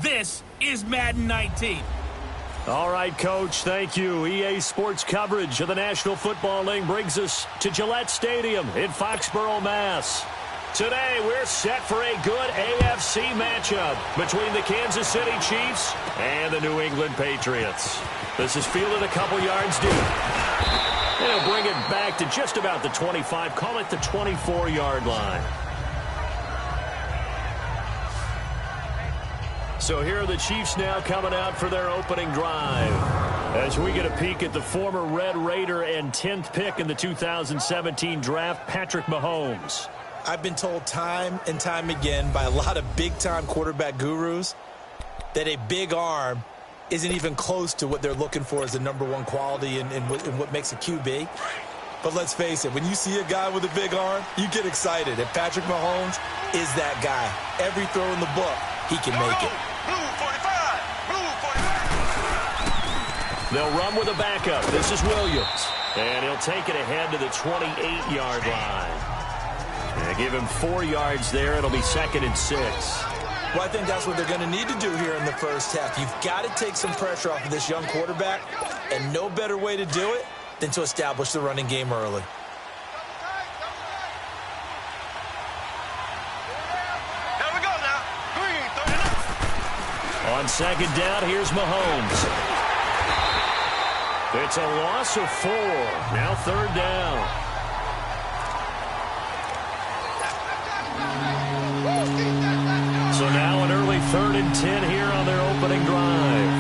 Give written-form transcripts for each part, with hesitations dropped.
This is Madden 19. All right, Coach, thank you. EA Sports coverage of the National Football League brings us to Gillette Stadium in Foxborough, Mass. Today, we're set for a good AFC matchup between the Kansas City Chiefs and the New England Patriots. This is fielded a couple yards deep. And he'll bring it back to just about the 25, call it the 24-yard line. So here are the Chiefs now coming out for their opening drive. As we get a peek at the former Red Raider and 10th pick in the 2017 draft, Patrick Mahomes. I've been told time and time again by a lot of big-time quarterback gurus that a big arm isn't even close to what they're looking for as the #1 quality in what makes a QB. But let's face it, when you see a guy with a big arm, you get excited. And Patrick Mahomes is that guy. Every throw in the book, he can make it. They'll run with a backup. This is Williams. And he'll take it ahead to the 28-yard line. And give him 4 yards there. It'll be 2nd and 6. Well, I think that's what they're going to need to do here in the first half. You've got to take some pressure off of this young quarterback, and no better way to do it than to establish the running game early. Here we go now. On 2nd down, here's Mahomes. It's a loss of 4. Now 3rd down. So now an early 3rd and 10 here on their opening drive.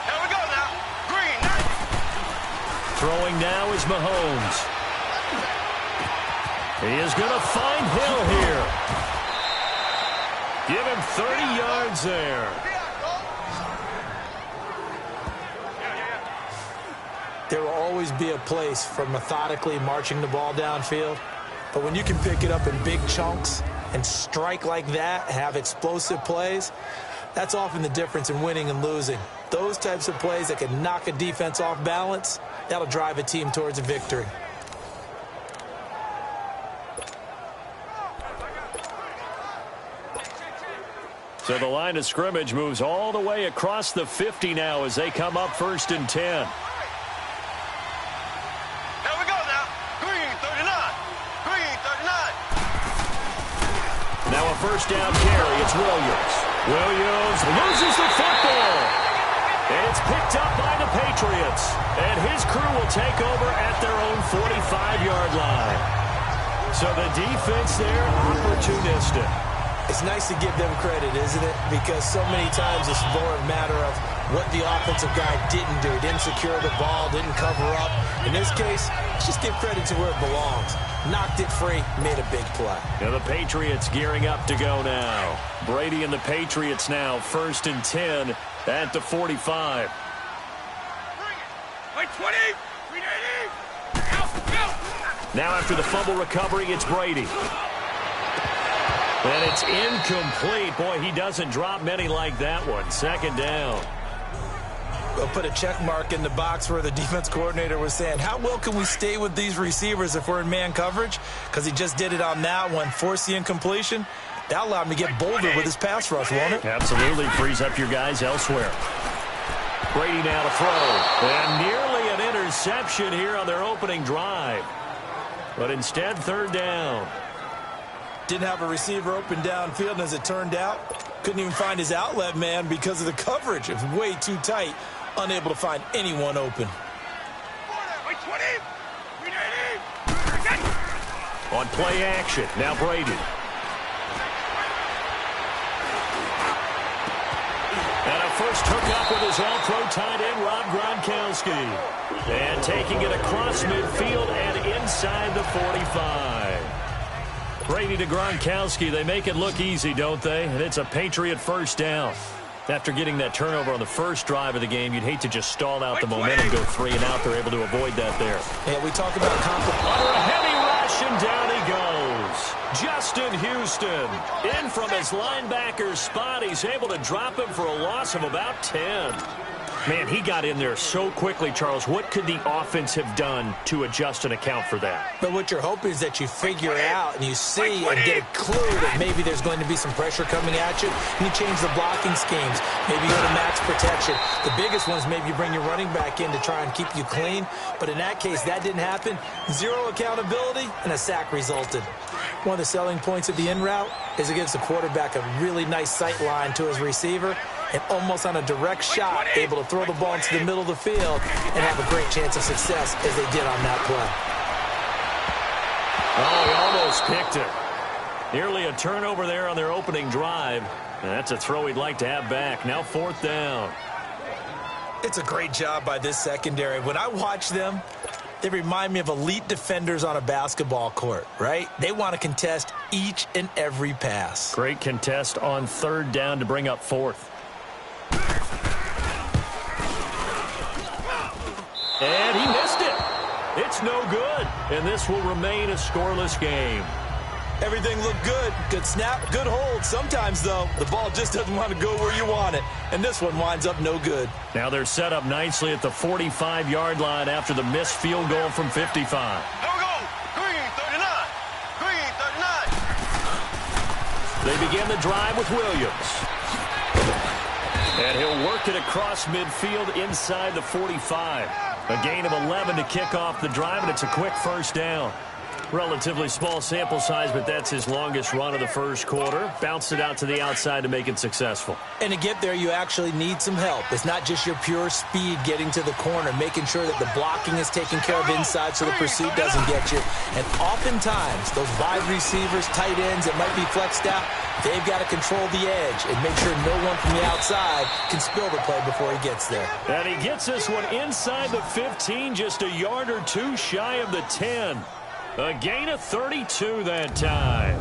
Here we go now. Green. Throwing now is Mahomes. He is going to find Hill here. Give him 30 yards there. There will always be a place for methodically marching the ball downfield. But when you can pick it up in big chunks and strike like that, have explosive plays, that's often the difference in winning and losing. Those types of plays that can knock a defense off balance, that'll drive a team towards a victory. So the line of scrimmage moves all the way across the 50 now as they come up 1st and 10. Now a 1st down carry. It's Williams. Williams loses the football. And it's picked up by the Patriots. And his crew will take over at their own 45-yard line. So the defense there, opportunistic. It's nice to give them credit, isn't it? Because so many times it's more a matter of what the offensive guy didn't do. Didn't secure the ball, didn't cover up. In this case, let's just give credit to where it belongs. Knocked it free, made a big play. Now the Patriots gearing up to go now. Brady and the Patriots now 1st and 10 at the 45. Now after the fumble recovery, it's Brady. And it's incomplete. Boy, he doesn't drop many like that one. 2nd down. We'll put a check mark in the box where the defense coordinator was saying, how well can we stay with these receivers if we're in man coverage? Because he just did it on that one, forced the incompletion. That allowed him to get bolder with his pass rush, won't it? Absolutely. Frees up your guys elsewhere. Brady now to throw. And nearly an interception here on their opening drive. But instead, 3rd down. Didn't have a receiver open downfield, and as it turned out, couldn't even find his outlet man because of the coverage. It was way too tight, unable to find anyone open. On play action, now Brady. And a first hookup with his all-pro tight end, Rob Gronkowski. And taking it across midfield and inside the 45. Brady to Gronkowski. They make it look easy, don't they? And it's a Patriot 1st down. After getting that turnover on the first drive of the game, you'd hate to just stall out the momentum, go 3 and out. They're able to avoid that there. Yeah, we talk about confidence. Under a heavy rush, and down he goes. Justin Houston in from his linebacker spot. He's able to drop him for a loss of about 10. Man, he got in there so quickly, Charles. What could the offense have done to adjust and account for that? But what you're hoping is that you figure out and you see and get a clue that maybe there's going to be some pressure coming at you, and you change the blocking schemes. Maybe you go to max protection. The biggest one is maybe you bring your running back in to try and keep you clean. But in that case, that didn't happen. Zero accountability, and a sack resulted. One of the selling points of the in route is it gives the quarterback a really nice sight line to his receiver, and almost on a direct shot, able to throw the ball into the middle of the field and have a great chance of success as they did on that play. Oh, he almost picked it. Nearly a turnover there on their opening drive. And that's a throw he'd like to have back. Now 4th down. It's a great job by this secondary. When I watch them, they remind me of elite defenders on a basketball court, right? They want to contest each and every pass. Great contest on 3rd down to bring up 4th. And he missed it. It's no good. And this will remain a scoreless game. Everything looked good. Good snap, good hold. Sometimes, though, the ball just doesn't want to go where you want it. And this one winds up no good. Now they're set up nicely at the 45-yard line after the missed field goal from 55. Here we go. Green 39. Green 39. They begin the drive with Williams. And he'll work it across midfield inside the 45. A gain of 11 to kick off the drive, and it's a quick 1st down. Relatively small sample size, but that's his longest run of the 1st quarter. Bounced it out to the outside to make it successful. And to get there, you actually need some help. It's not just your pure speed getting to the corner, making sure that the blocking is taken care of inside so the pursuit doesn't get you. And oftentimes, those wide receivers, tight ends that might be flexed out, they've got to control the edge and make sure no one from the outside can spill the play before he gets there. And he gets this one inside the 15, just a yard or two shy of the 10. A gain of 32 that time.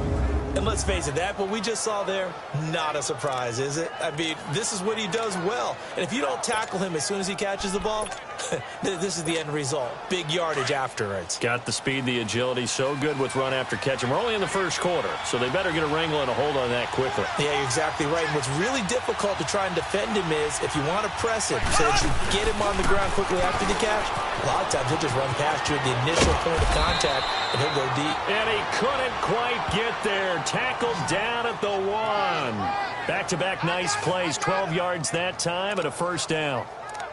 And let's face it, that what we just saw there, not a surprise, is it? I mean, this is what he does well. And if you don't tackle him as soon as he catches the ball, this is the end result. Big yardage afterwards. Got the speed, the agility, so good with run after catch. And we're only in the 1st quarter, so they better get a wrangle and a hold on that quickly. Yeah, you're exactly right. And what's really difficult to try and defend him is if you want to press him so that you get him on the ground quickly after the catch, a lot of times he'll just run past you at the initial point of contact, and he'll go deep. And he couldn't quite get there. Tackled down at the 1. Back-to-back nice plays, 12 yards that time and a 1st down.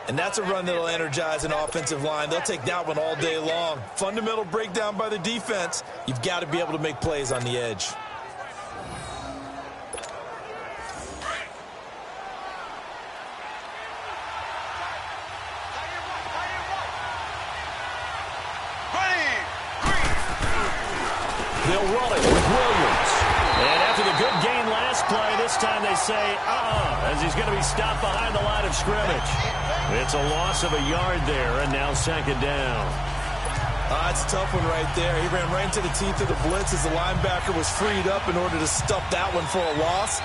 And that's a run that'll energize an offensive line. They'll take that one all day long. Fundamental breakdown by the defense. You've got to be able to make plays on the edge. They'll run it with Williams. And after the good game last play, this time they say, as he's going to be stopped behind the line of scrimmage. It's a loss of a yard there, and now 2nd down. That's a tough one right there. He ran right into the teeth of the blitz as the linebacker was freed up in order to stuff that one for a loss.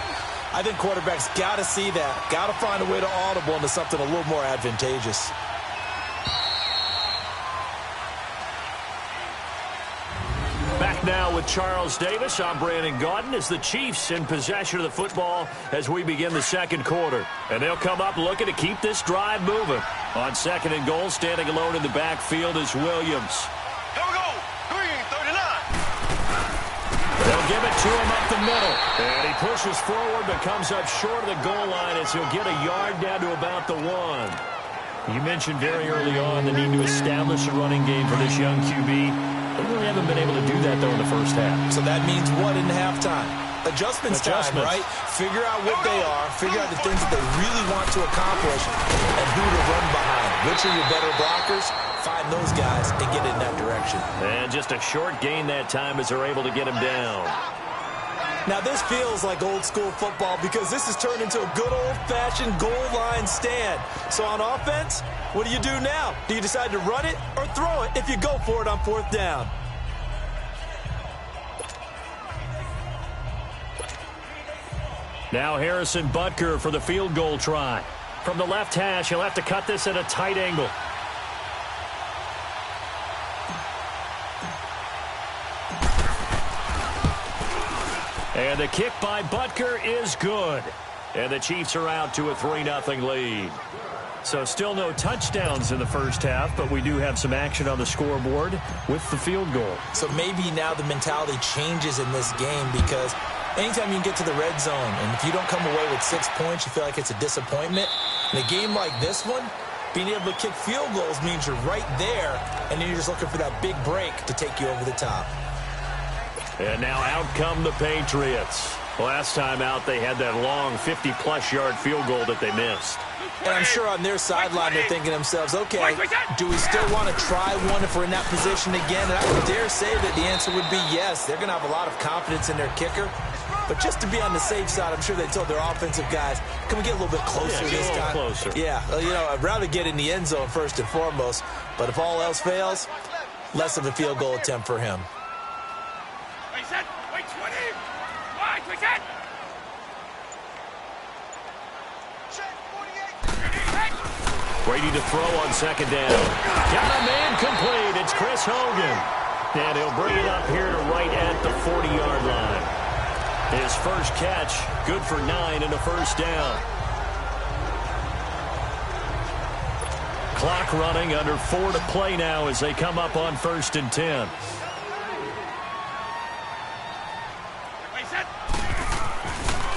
I think quarterbacks got to see that. Got to find a way to audible into something a little more advantageous. Back now with Charles Davis. I'm Brandon Gaudin as the Chiefs in possession of the football as we begin the 2nd quarter. And they'll come up looking to keep this drive moving. On 2nd and goal, standing alone in the backfield is Williams. Here we go. Green 39. They'll give it to him up the middle. And he pushes forward but comes up short of the goal line as he'll get a yard down to about the 1. You mentioned very early on the need to establish a running game for this young QB. They really haven't been able to do that, though, in the 1st half. So that means what in halftime? Adjustments time, right? Figure out what they are, figure out the things that they really want to accomplish, and who to run behind. Which are your better blockers? Find those guys and get in that direction. And just a short gain that time as they're able to get him down. Now, this feels like old-school football because this has turned into a good old-fashioned goal line stand. So on offense, what do you do now? Do you decide to run it or throw it if you go for it on 4th down? Now Harrison Butker for the field goal try. From the left hash, he'll have to cut this at a tight angle. And the kick by Butker is good. And the Chiefs are out to a 3-0 lead. So still no touchdowns in the first half, but we do have some action on the scoreboard with the field goal. So maybe now the mentality changes in this game, because anytime you can get to the red zone, and if you don't come away with 6 points, you feel like it's a disappointment. In a game like this one, being able to kick field goals means you're right there, and then you're just looking for that big break to take you over the top. And now out come the Patriots. Last time out, they had that long 50-plus yard field goal that they missed. And I'm sure on their sideline they're thinking to themselves, okay, do we still want to try one if we're in that position again? And I would dare say that the answer would be yes. They're going to have a lot of confidence in their kicker. But just to be on the safe side, I'm sure they told their offensive guys, can we get a little bit closer this time? Closer. Yeah, you know, I'd rather get in the end zone first and foremost. But if all else fails, less of a field goal attempt for him. Brady to throw on second down. Got a man complete. It's Chris Hogan. And he'll bring it up here to right at the 40-yard line. His first catch, good for 9 and a first down. Clock running, under 4 to play now as they come up on 1st and 10.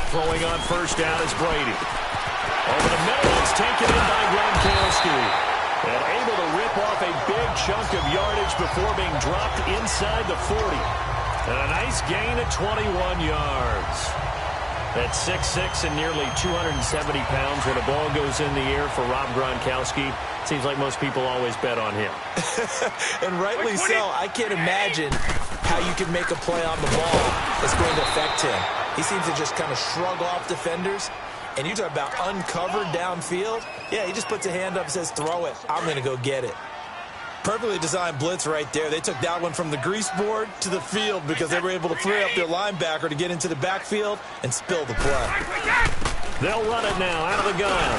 Throwing on first down is Brady. Over the middle, it's taken in by Gronkowski. And able to rip off a big chunk of yardage before being dropped inside the 40. And a nice gain of 21 yards. At 6'6" and nearly 270 pounds, when a ball goes in the air for Rob Gronkowski, seems like most people always bet on him. And rightly so. I can't imagine how you can make a play on the ball that's going to affect him. He seems to just kind of shrug off defenders. And you talk about uncovered downfield. Yeah, he just puts a hand up and says, throw it. I'm going to go get it. Perfectly designed blitz right there. They took that one from the grease board to the field because they were able to free up their linebacker to get into the backfield and spill the play. They'll run it now out of the gun.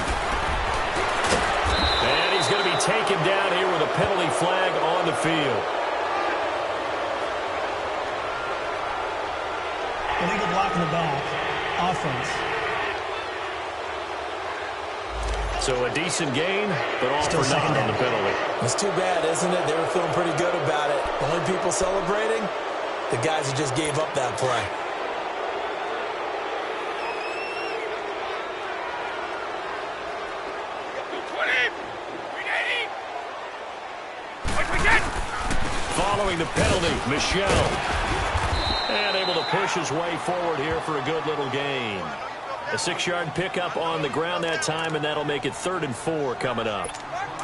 And he's going to be taken down here with a penalty flag on the field. Illegal block in the back. Offense. So a decent gain, but all Still for nothing on the penalty. It's too bad, isn't it? They were feeling pretty good about it. Only people celebrating, the guys who just gave up that play. Following the penalty, Michel. And able to push his way forward here for a good little gain. A 6-yard pickup on the ground that time, and that'll make it 3rd and 4 coming up.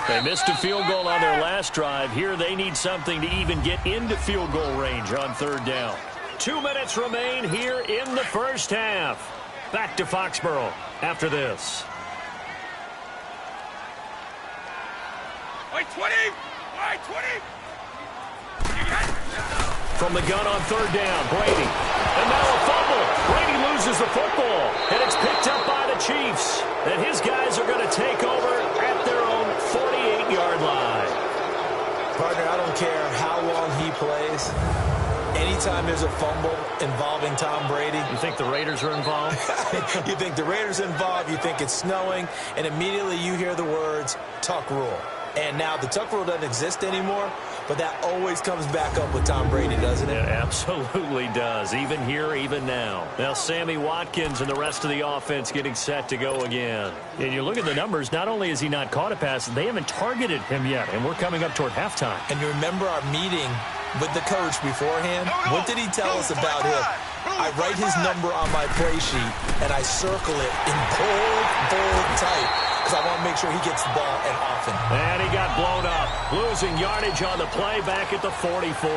They missed a field goal on their last drive. Here they need something to even get into field goal range on 3rd down. 2 minutes remain here in the first half. Back to Foxborough after this. Wait, 20! Wait, 20! From the gun on 3rd down, Brady. And now a fumble. Brady loses the football. And it's picked up by the Chiefs. And his guys are going to take over at their own 48-yard line. Partner, I don't care how long he plays. Anytime there's a fumble involving Tom Brady. You think the Raiders are involved? You think the Raiders are involved, you think it's snowing, and immediately you hear the words, Tuck Rule. And now the Tuck Rule doesn't exist anymore, but that always comes back up with Tom Brady, doesn't it? It absolutely does, even here, even now. Now Sammy Watkins and the rest of the offense getting set to go again. And you look at the numbers, not only has he not caught a pass, they haven't targeted him yet, and we're coming up toward halftime. And you remember our meeting with the coach beforehand? What did he tell us about him? I write his number on my play sheet, and I circle it in bold type, because I want to make sure he gets the ball and often. And he got blown up, losing yardage on the play back at the 44.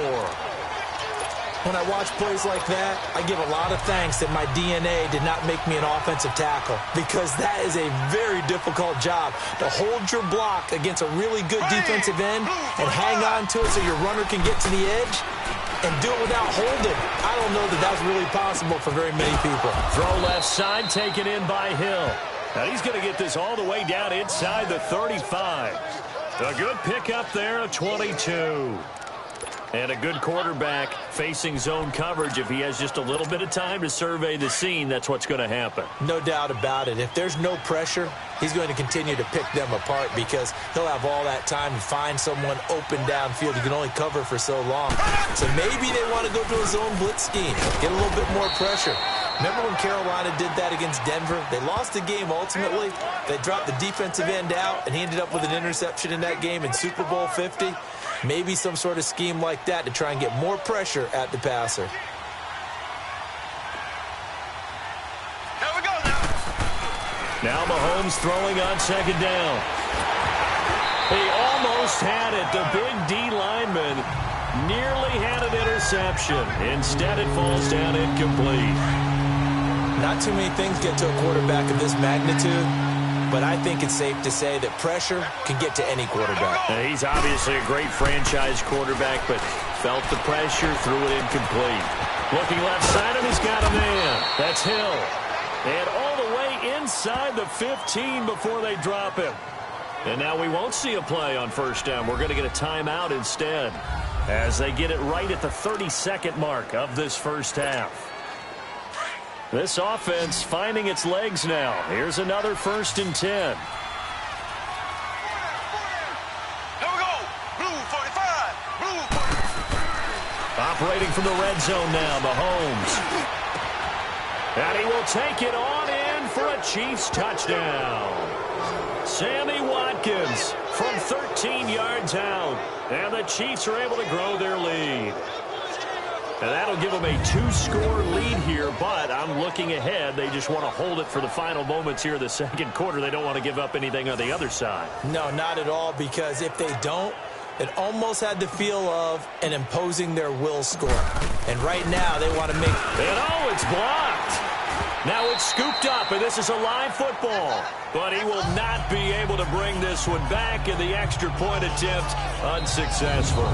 When I watch plays like that, I give a lot of thanks that my DNA did not make me an offensive tackle, because that is a very difficult job to hold your block against a really good defensive end and hang on to it so your runner can get to the edge and do it without holding. I don't know that that's really possible for very many people. Throw left side, taken in by Hill. Now he's going to get this all the way down inside the 35. A good pickup there of 22. And a good quarterback facing zone coverage. If he has just a little bit of time to survey the scene, that's what's going to happen. No doubt about it. If there's no pressure, he's going to continue to pick them apart because he'll have all that time to find someone open downfield. You can only cover for so long. So maybe they want to go to a zone blitz scheme, get a little bit more pressure. Remember when Carolina did that against Denver? They lost the game ultimately. They dropped the defensive end out, and he ended up with an interception in that game in Super Bowl 50. Maybe some sort of scheme like that to try and get more pressure at the passer. Here we go now. Now Mahomes throwing on second down. He almost had it. The big D lineman nearly had an interception. Instead, it falls down incomplete. Not too many things get to a quarterback of this magnitude, but I think it's safe to say that pressure can get to any quarterback. He's obviously a great franchise quarterback, but felt the pressure, threw it incomplete. Looking left side, and he's got a man. That's Hill. And all the way inside the 15 before they drop him. And now we won't see a play on first down. We're going to get a timeout instead as they get it right at the 32nd mark of this first half. This offense finding its legs now. Here's another 1st and 10. Here we go. Blue 45. Blue 45. Operating from the red zone now, Mahomes. And he will take it on in for a Chiefs touchdown. Sammy Watkins from 13 yards out. And the Chiefs are able to grow their lead. And that'll give them a 2-score lead here, but I'm looking ahead. They just want to hold it for the final moments here of the second quarter. They don't want to give up anything on the other side. No, not at all, because if they don't, it almost had the feel of an imposing their will score. And right now, they want to make... And oh, it's blocked. Now it's scooped up, and this is a live football. But he will not be able to bring this one back, and the extra point attempt unsuccessful.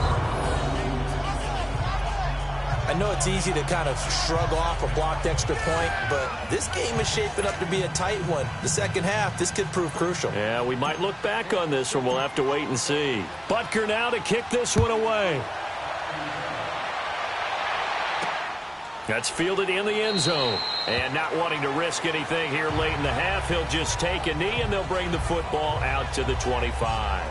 I know it's easy to kind of shrug off a blocked extra point, but this game is shaping up to be a tight one. The second half, this could prove crucial. Yeah, we might look back on this one. We'll have to wait and see. Butker now to kick this one away. That's fielded in the end zone. And not wanting to risk anything here late in the half, he'll just take a knee, and they'll bring the football out to the 25.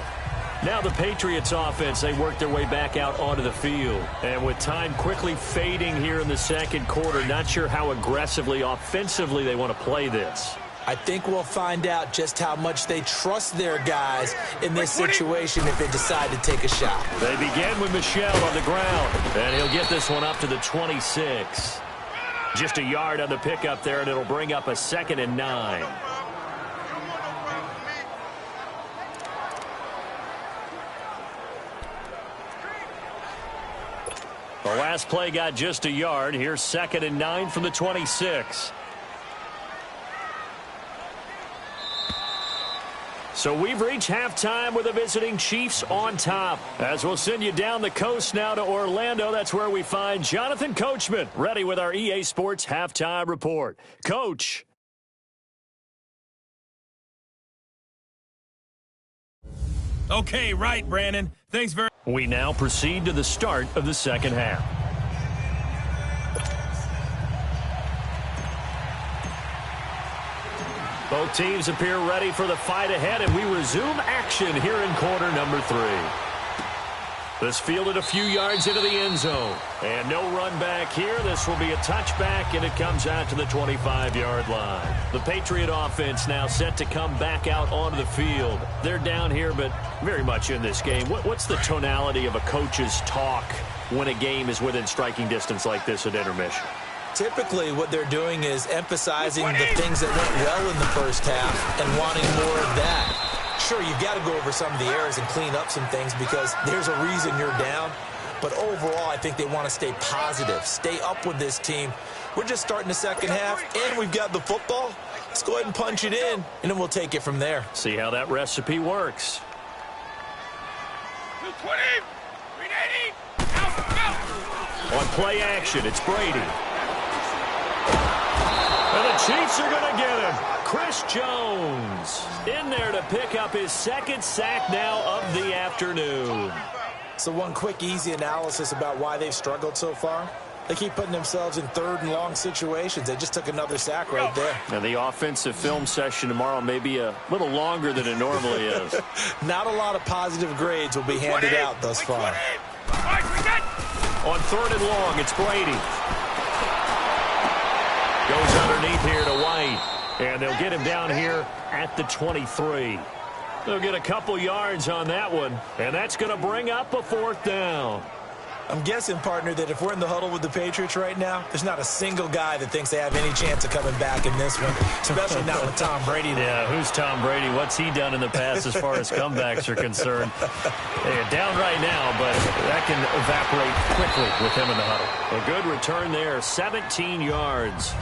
Now the Patriots offense, they work their way back out onto the field. And with time quickly fading here in the second quarter, not sure how aggressively, offensively they want to play this. I think we'll find out just how much they trust their guys in this situation if they decide to take a shot. They begin with Michel on the ground, and he'll get this one up to the 26. Just a yard on the pickup there, and it'll bring up a 2nd and 9. The last play got just a yard. Here's 2nd and 9 from the 26. So we've reached halftime with the visiting Chiefs on top. As we'll send you down the coast now to Orlando, that's where we find Jonathan Coachman, ready with our EA Sports Halftime Report. Coach. Okay, right, Brandon. Thanks very much. We now proceed to the start of the second half. Both teams appear ready for the fight ahead, and we resume action here in quarter number 3. This fielded a few yards into the end zone. And no run back here. This will be a touchback, and it comes out to the 25-yard line. The Patriot offense now set to come back out onto the field. They're down here, but very much in this game. What's the tonality of a coach's talk when a game is within striking distance like this at intermission? Typically, what they're doing is emphasizing the things that went well in the first half and wanting more of that. Sure, you've got to go over some of the errors and clean up some things because there's a reason you're down. But overall, I think they want to stay positive, stay up with this team. We're just starting the second half, and we've got the football. Let's go ahead and punch it in, and then we'll take it from there. See how that recipe works. 220, 380, out. On play action, it's Brady. And the Chiefs are going to get him. Chris Jones in there to pick up his 2nd sack now of the afternoon. So one quick, easy analysis about why they've struggled so far. They keep putting themselves in third and long situations. They just took another sack right there. Now, the offensive film session tomorrow may be a little longer than it normally is. Not a lot of positive grades will be handed out thus far. On third and long, it's Brady. Goes underneath here to White. And they'll get him down here at the 23. They'll get a couple yards on that one. And that's going to bring up a fourth down. I'm guessing, partner, that if we're in the huddle with the Patriots right now, there's not a single guy that thinks they have any chance of coming back in this one, especially not with Tom Brady there. Yeah, who's Tom Brady? What's he done in the past as far as comebacks are concerned? They're down right now, but that can evaporate quickly with him in the huddle. A good return there, 17 yards.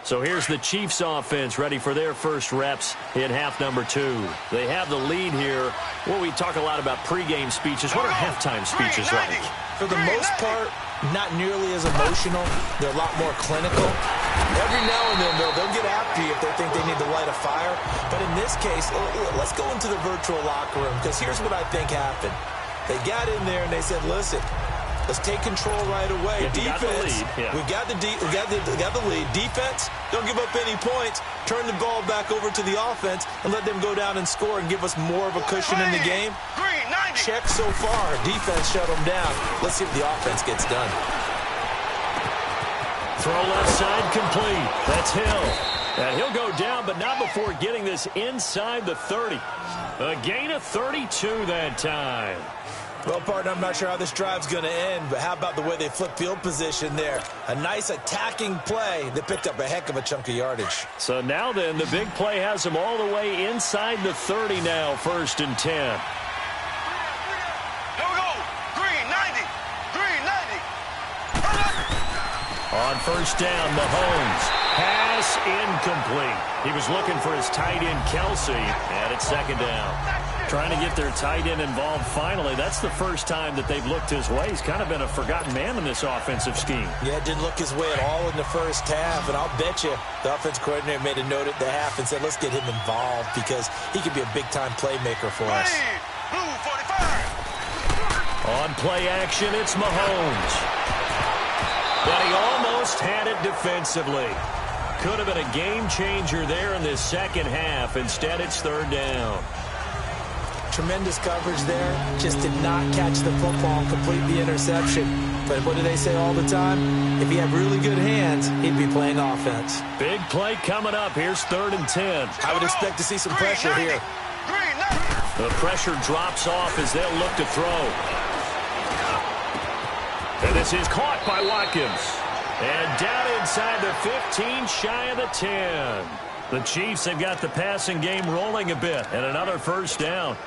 So here's the Chiefs offense ready for their first reps in half number 2. They have the lead here. Well, we talk a lot about pregame speeches. What are halftime speeches like? For the most part, not nearly as emotional. They're a lot more clinical. Every now and then, they'll get after you if they think they need to light a fire. But in this case, let's go into the virtual locker room, because here's what I think happened. They got in there and they said, listen, let's take control right away. Defense, we got the lead. Defense, don't give up any points. Turn the ball back over to the offense and let them go down and score and give us more of a cushion in the game. Check so far. Defense shut them down. Let's see if the offense gets done. Throw left side complete. That's Hill. And he'll go down, but not before getting this inside the 30. A gain of 32 that time. Well, partner, I'm not sure how this drive's going to end, but how about the way they flip field position there? A nice attacking play that picked up a heck of a chunk of yardage. So now then, the big play has them all the way inside the 30 now, 1st and 10. Here we go. Green 90. Green 90. On first down, Mahomes. Pass incomplete. He was looking for his tight end, Kelsey, and it's 2nd down. Trying to get their tight end involved finally. That's the first time that they've looked his way. He's kind of been a forgotten man in this offensive scheme. Yeah, didn't look his way at all in the first half, and I'll bet you the offense coordinator made a note at the half and said, let's get him involved because he could be a big-time playmaker for us. Blue 45. On play action, it's Mahomes. But he almost had it defensively. Could have been a game changer there in this second half. Instead, it's 3rd down. Tremendous coverage there. Just did not catch the football and complete the interception. But what do they say all the time? If he had really good hands, he'd be playing offense. Big play coming up. Here's 3rd and 10. I would expect to see some pressure here. The pressure drops off as they'll look to throw. And this is caught by Watkins. And down inside the 15, shy of the 10. The Chiefs have got the passing game rolling a bit, and another 1st down.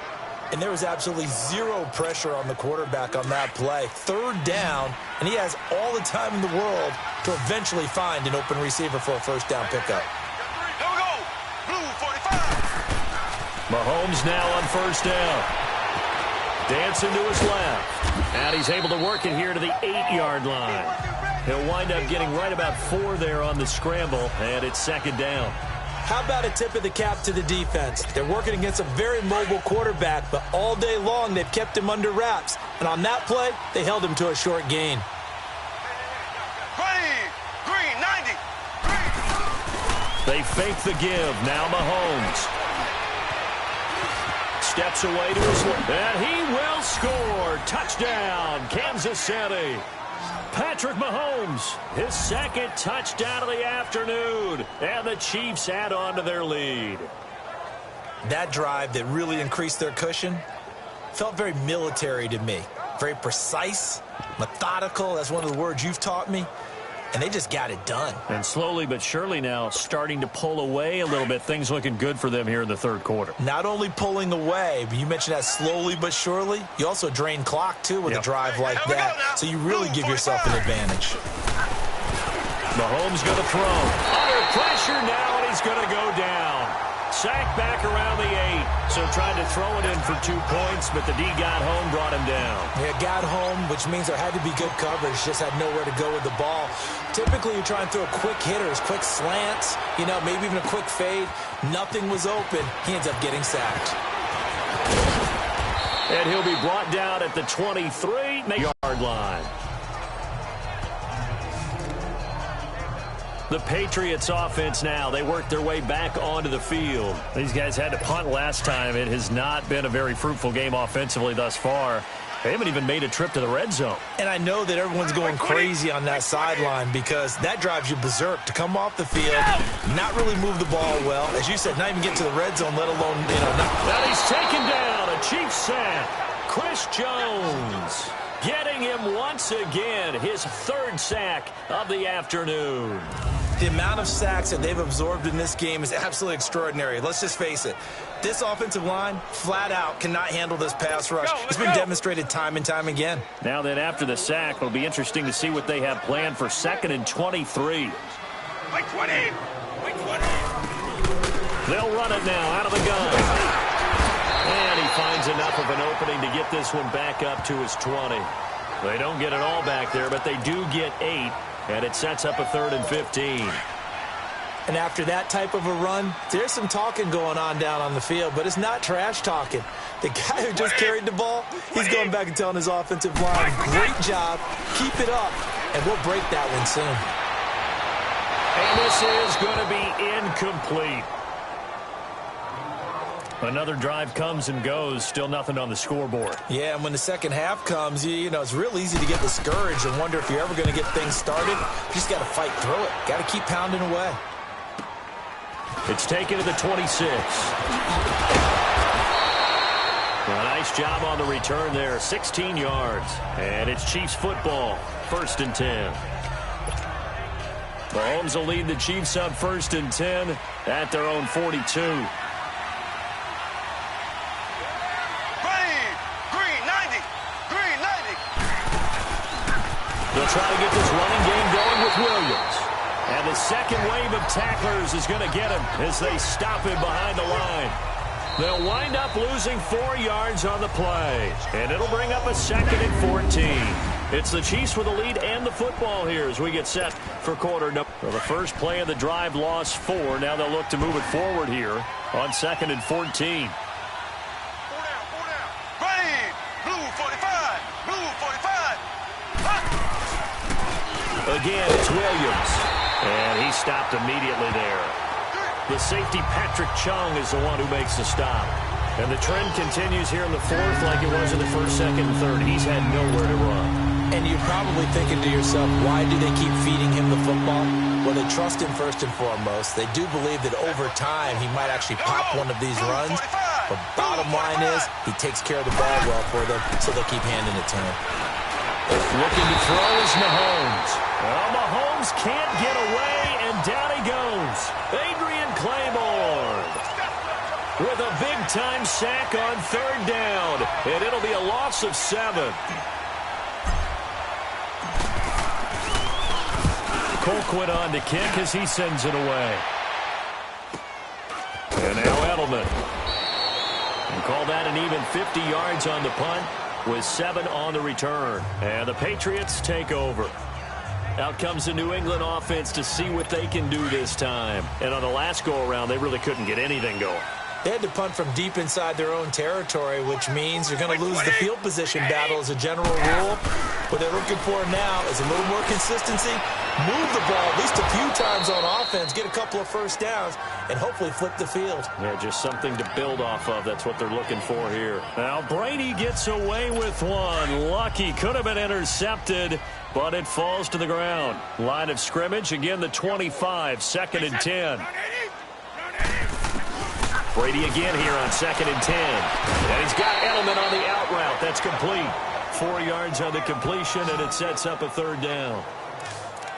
And there was absolutely zero pressure on the quarterback on that play. 3rd down, and he has all the time in the world to eventually find an open receiver for a 1st down pickup. Here we go. Blue 45. Mahomes now on 1st down. Dancing to his left. And he's able to work it here to the 8-yard line. He'll wind up getting right about 4 there on the scramble, and it's 2nd down. How about a tip of the cap to the defense? They're working against a very mobile quarterback, but all day long they've kept him under wraps. And on that play, they held him to a short gain. Green 90. They fake the give. Now Mahomes. Steps away to his left. And he will score. Touchdown, Kansas City. Patrick Mahomes, his 2nd touchdown of the afternoon. And the Chiefs add on to their lead. That drive that really increased their cushion felt very military to me. Very precise, methodical. That's one of the words you've taught me. And they just got it done. And slowly but surely now starting to pull away a little bit. Things looking good for them here in the 3rd quarter. Not only pulling away, but you mentioned that slowly but surely. You also drain clock, too, with a drive like that. So you really give yourself an advantage. Mahomes going to throw. Under pressure now, and he's going to go down. Sacked back around the 8. So tried to throw it in for 2 points, but the D got home, brought him down. Yeah, got home, which means there had to be good coverage. Just had nowhere to go with the ball. Typically, you try and throw quick hitters, quick slants, you know, maybe even a quick fade. Nothing was open. He ends up getting sacked. And he'll be brought down at the 23-yard line. The Patriots offense now, they work their way back onto the field. These guys had to punt last time. It has not been a very fruitful game offensively thus far. They haven't even made a trip to the red zone. And I know that everyone's going crazy on that sideline because that drives you berserk to come off the field, not really move the ball well. As you said, not even get to the red zone, let alone, Now he's taken down, a Chiefs sack. Chris Jones getting him once again, his third sack of the afternoon. The amount of sacks that they've absorbed in this game is absolutely extraordinary. Let's just face it. This offensive line, flat out, cannot handle this pass rush. It's been demonstrated time and time again. Now then, after the sack, it'll be interesting to see what they have planned for 2nd and 23. Like 20. Like 20. They'll run it now out of the gun. And he finds enough of an opening to get this one back up to his 20. They don't get it all back there, but they do get 8. And it sets up a 3rd and 15. And after that type of a run, there's some talking going on down on the field, but it's not trash talking. The guy who just carried the ball, he's going back and telling his offensive line, great job, keep it up, and we'll break that one soon. And this is going to be incomplete. Another drive comes and goes, still nothing on the scoreboard. Yeah, and when the second half comes, it's real easy to get discouraged and wonder if you're ever going to get things started. You just got to fight through it. Got to keep pounding away. It's taken to the 26. A nice job on the return there, 16 yards. And it's Chiefs football, 1st and 10. Mahomes will lead the Chiefs up 1st and 10 at their own 42. They'll try to get this running game going with Williams. And the second wave of tacklers is going to get him as they stop him behind the line. They'll wind up losing 4 yards on the play. And it'll bring up a 2nd and 14. It's the Chiefs with the lead and the football here as we get set for quarter number. Well, the first play of the drive lost 4. Now they'll look to move it forward here on 2nd and 14. Again, it's Williams. And he stopped immediately there. The safety, Patrick Chung, is the one who makes the stop. And the trend continues here in the 4th like it was in the 1st, 2nd, and 3rd. He's had nowhere to run. And you're probably thinking to yourself, why do they keep feeding him the football? Well, they trust him first and foremost. They do believe that over time he might actually pop one of these runs. But bottom line is, he takes care of the ball well for them, so they'll keep handing it to him. Looking to throw is Mahomes. Well, Mahomes can't get away, and down he goes. Adrian Claiborne with a big-time sack on 3rd down, and it'll be a loss of 7. Colquitt on to kick as he sends it away. And now Edelman. And call that an even 50 yards on the punt with 7 on the return. And the Patriots take over. Out comes the New England offense to see what they can do this time. And on the last go-around, they really couldn't get anything going. They had to punt from deep inside their own territory, which means you're going to lose the field position battle as a general rule. What they're looking for now is a little more consistency, move the ball at least a few times on offense, get a couple of first downs, and hopefully flip the field. Yeah, just something to build off of. That's what they're looking for here. Now Brady gets away with one. Lucky, could have been intercepted, but it falls to the ground. Line of scrimmage, again the 25, 2nd and 10. Brady again here on 2nd and 10. And he's got Edelman on the out route. That's complete. 4 yards on the completion, and it sets up a 3rd down.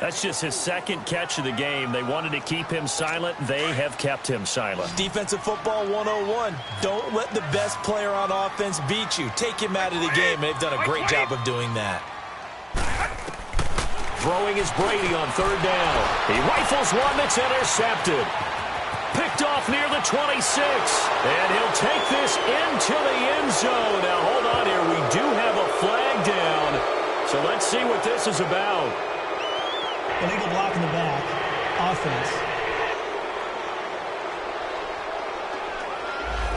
That's just his 2nd catch of the game. They wanted to keep him silent. They have kept him silent. Defensive football 101. Don't let the best player on offense beat you. Take him out of the game. They've done a great job of doing that. Throwing is Brady on 3rd down. He rifles one that's intercepted. Picked off near the 26. And he'll take this into the end zone. Now, hold on here. We do have a flag down. So let's see what this is about. Illegal block in the back. Offense.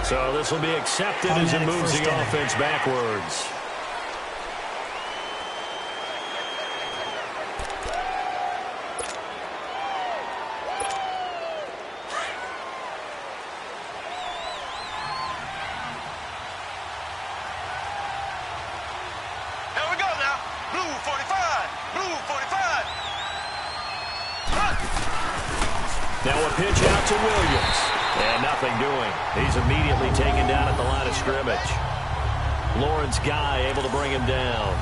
So this will be accepted as it moves the offense backwards. Now a pitch out to Williams. And nothing doing. He's immediately taken down at the line of scrimmage. Lawrence Guy able to bring him down.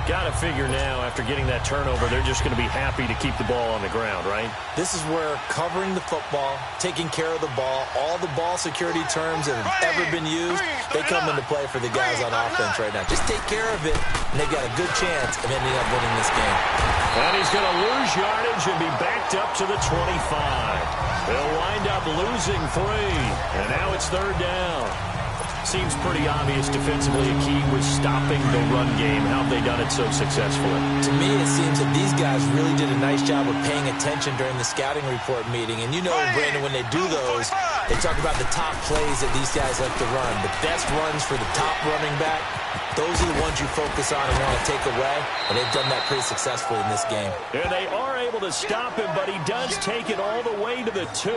Got to figure now, after getting that turnover, they're just going to be happy to keep the ball on the ground, right? This is where covering the football, taking care of the ball, all the ball security terms that have ever been used, they come into play for the guys on offense right now. Just take care of it, and they've got a good chance of ending up winning this game. And he's going to lose yardage and be backed up to the 25. They'll wind up losing 3, and now it's 3rd down. Seems pretty obvious defensively a key was stopping the run game. How have they done it so successfully? To me, it seems that these guys really did a nice job of paying attention during the scouting report meeting. And you know, Brandon, when they do those, they talk about the top plays that these guys like to run. The best runs for the top running back, those are the ones you focus on and want to take away. And they've done that pretty successfully in this game. And they are able to stop him, but he does take it all the way to the 2.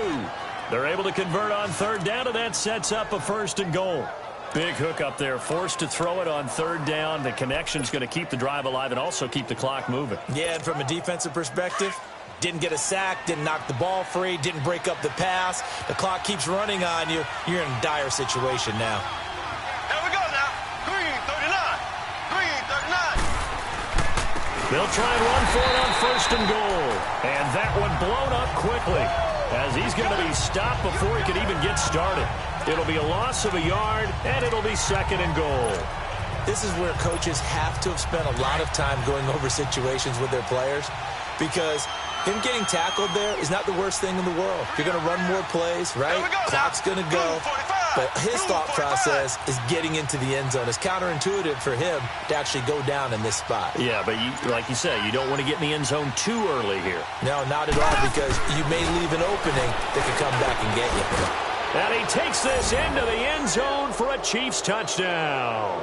They're able to convert on 3rd down, and that sets up a 1st and goal. Big hook up there, forced to throw it on 3rd down. The connection's going to keep the drive alive and also keep the clock moving. Yeah, and from a defensive perspective, didn't get a sack, didn't knock the ball free, didn't break up the pass. The clock keeps running on you. You're in a dire situation now. Here we go now. Green 39. Green 39. They'll try and run for it on 1st and goal. And that one blown up quickly, as he's going to be stopped before he can even get started. It'll be a loss of a yard, and it'll be 2nd and goal. This is where coaches have to have spent a lot of time going over situations with their players, because him getting tackled there is not the worst thing in the world. You're going to run more plays, right? Clock's going to go. But his thought process is getting into the end zone. It's counterintuitive for him to actually go down in this spot. Yeah, but like you say, you don't want to get in the end zone too early here. No, not at all, because you may leave an opening that could come back and get you. And he takes this into the end zone for a Chiefs touchdown.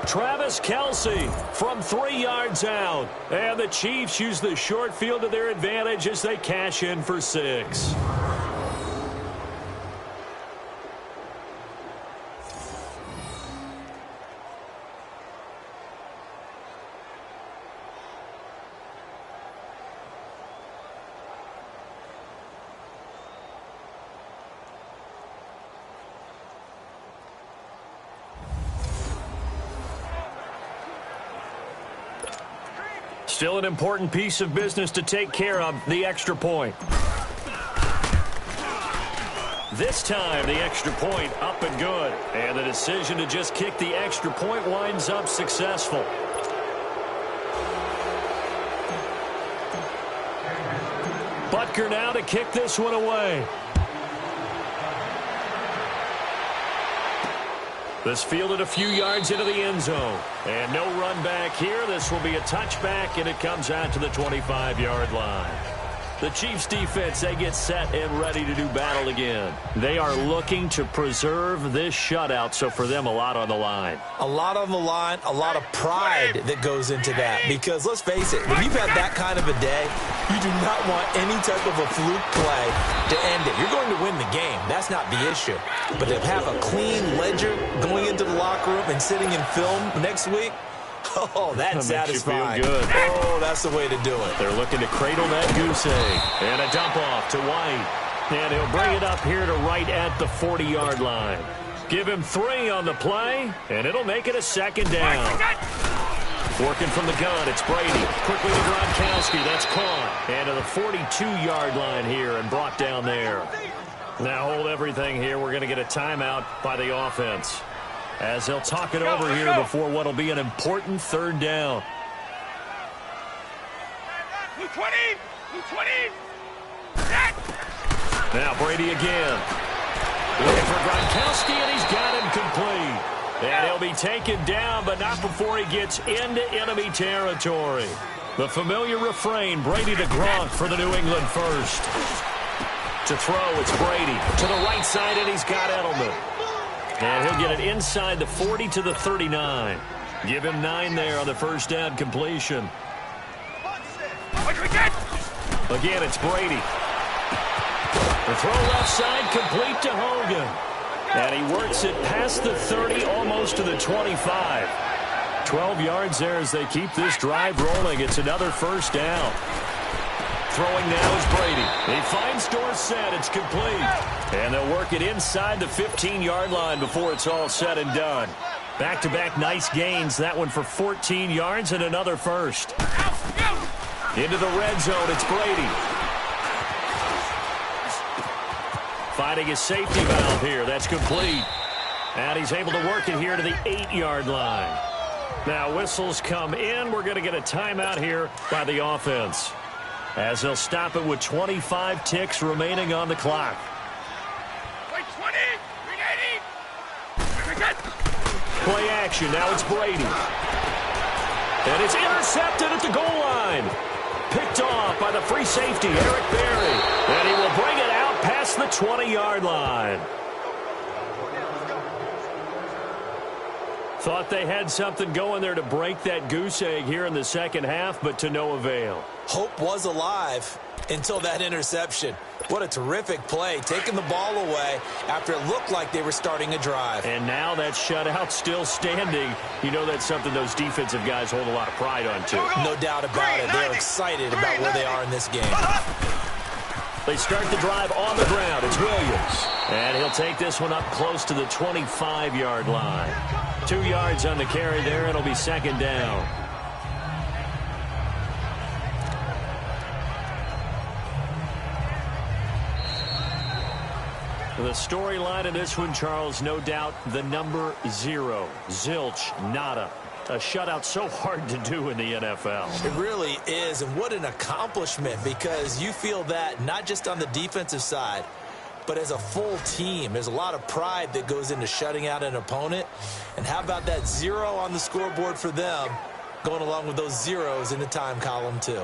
Travis Kelce from 3 yards out. And the Chiefs use the short field to their advantage as they cash in for 6. Still an important piece of business to take care of, the extra point. This time, the extra point up and good. And the decision to just kick the extra point winds up successful. Butker now to kick this one away. This fielded a few yards into the end zone. And no run back here. This will be a touchback, and it comes out to the 25-yard line. The Chiefs defense, they get set and ready to do battle again. They are looking to preserve this shutout, so for them, a lot on the line. A lot on the line, a lot of pride that goes into that. Because let's face it, when you've had that kind of a day, you do not want any type of a fluke play to end it. You're going to win the game. That's not the issue. But to have a clean ledger going into the locker room and sitting in film next week, oh, that's satisfying. Feel good. Oh, that's the way to do it. They're looking to cradle that goose egg. And a dump off to White. And he'll bring it up here to right at the 40-yard line. Give him 3 on the play, and it'll make it a 2nd down. Working from the gun, it's Brady. Quickly to Gronkowski. That's caught. And to the 42-yard line here and brought down there. Now hold everything here. We're going to get a timeout by the offense, as they'll talk it over here before what will be an important 3rd down. 20! Now Brady again. Looking for Gronkowski, and he's got him complete. And he'll be taken down, but not before he gets into enemy territory. The familiar refrain, Brady to Gronk for the New England first. To throw, it's Brady. To the right side, and he's got Edelman. And he'll get it inside the 40 to the 39. Give him 9 there on the first down completion. Again, it's Brady. The throw left side, complete to Hogan. And he works it past the 30, almost to the 25. 12 yards there as they keep this drive rolling. It's another first down. Throwing now is Brady. He finds Dorsett. It's complete. And they'll work it inside the 15-yard line before it's all said and done. Back-to-back nice gains. That one for 14 yards and another first. Into the red zone, it's Brady. Finding his safety valve here. That's complete. And he's able to work it here to the 8-yard line. Now whistles come in. We're going to get a timeout here by the offense, as they'll stop it with 25 ticks remaining on the clock. Play action. Now it's Brady. And it's intercepted at the goal line. Picked off by the free safety, Eric Berry. And he will bring it out past the 20-yard line. Thought they had something going there to break that goose egg here in the second half, but to no avail. Hope was alive until that interception. What a terrific play, taking the ball away after it looked like they were starting a drive. And now that shutout still standing. You know that's something those defensive guys hold a lot of pride on, too. No doubt about it. They're excited about where they are in this game. They start the drive on the ground. It's Williams. And he'll take this one up close to the 25-yard line. 2 yards on the carry there. It'll be second down. The storyline of this one, Charles, no doubt the number 0. Zilch, nada. A shutout so hard to do in the NFL. It really is, and what an accomplishment, because you feel that not just on the defensive side, but as a full team. There's a lot of pride that goes into shutting out an opponent. And how about that 0 on the scoreboard for them, going along with those zeros in the time column, too.